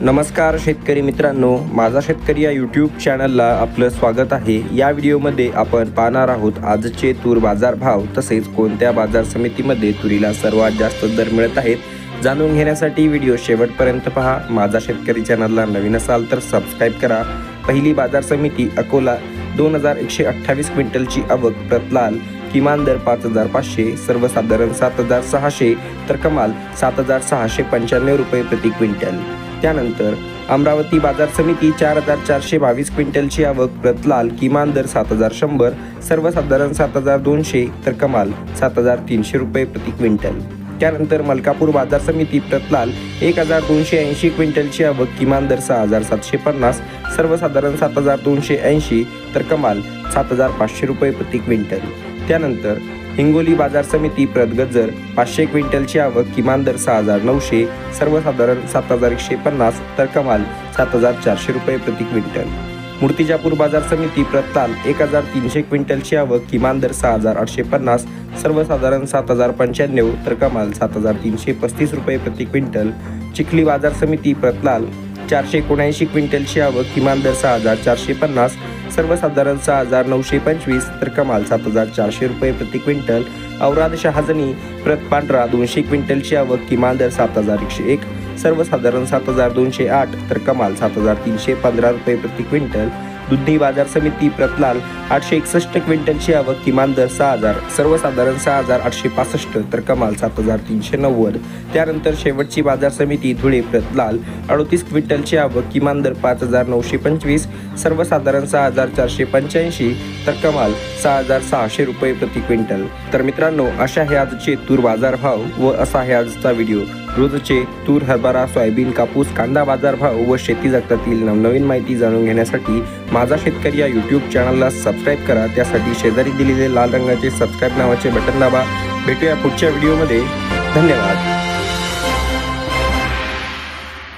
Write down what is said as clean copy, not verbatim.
नमस्कार शेतकरी मित्रांनो, माझा शेतकरी या यूट्यूब चॅनलला आपलं स्वागत आहे। या व्हिडिओमध्ये आपण पाहणार आहोत आजचे तूर बाजार भाव, तसेच कोणत्या बाजार समितीमध्ये तुरीला सर्वात जास्त दर मिळत आहेत जाणून घेण्यासाठी व्हिडिओ शेवटपर्यंत पहा। माझा शेतकरी चॅनलला नवीन असाल तर सबस्क्राइब करा। पहिली बाजार समिती अकोला 2128 क्विंटलची आवक, प्रतलाल किमान दर 5500, सर्वसाधारण 7600 तर कमाल 7695 रुपये प्रति क्विंटल। त्यानंतर अमरावती बाजार समिती 4422 क्विंटलची आवक, प्रतलाल किमान दर 7100, सर्वसाधारण 7200 तर कमाल 7300 रुपये प्रति क्विंटल। त्यानंतर मलकापूर बाजार समिती प्रतलाल 1280 क्विंटलची आवक, किमान दर 6750, सर्वसाधारण 7280 तर कमाल 7500 रुपये प्रति क्विंटल। त्यानंतर हिंगोली बाजार समिती प्रतगजर 500 क्विंटलची आवक, किमान दर 6900, सर्वसाधारण 7150 तर कमाल 7400 रुपये प्रति क्विंटल। मूर्तिजापूर बाजार समिती प्रतलाल 1300 क्विंटलची आवक, किमान दर 6850, सर्वसाधारण 7095 तर कमाल 7335 रुपये प्रति क्विंटल। चिखली बाजार समिती प्रतलाल 479 क्विंटलची आवक, किमान दर 6450, सर्वसाधारण 6925 तर कमाल 7400 रुपये प्रति क्विंटल। औराद शहाजनी प्रत पांढरा 200 क्विंटलची आवक, किमान दर 7101, सर्वसाधारण 7208 तर कमाल 7315 रुपये प्रति क्विंटल। दुधनी बाजार समिती प्रतलाल 861 क्विंटलची आवक, किमान दर 6000, सर्वसाधारण 6865 तर कमाल 7390। त्यानंतर शेवटची बाजार समिती धुळे प्रतलाल 38 क्विंटलची आवक, किमान दर 5925, सर्वसाधारण 6485 तर कमाल 6600 रुपये प्रति क्विंटल। तर मित्रांनो, अशा हे आजचे तूर बाजार भाव व असा आहे आजचा व्हिडिओ। रोजचे तूर, हरभरा, सोयाबीन, कापूस, कांदा बाजार भाव व शेती जगतातील नवनवीन माहिती जाणून घेण्यासाठी माझा शेतकरी या यूट्यूब चॅनलला सबस्क्राइब करा। त्यासाठी शेजारी दिलेले लाल रंगाचे सबस्क्राइब नावाचे बटन दाबा। भेटूया पुढच्या व्हिडिओमध्ये। धन्यवाद।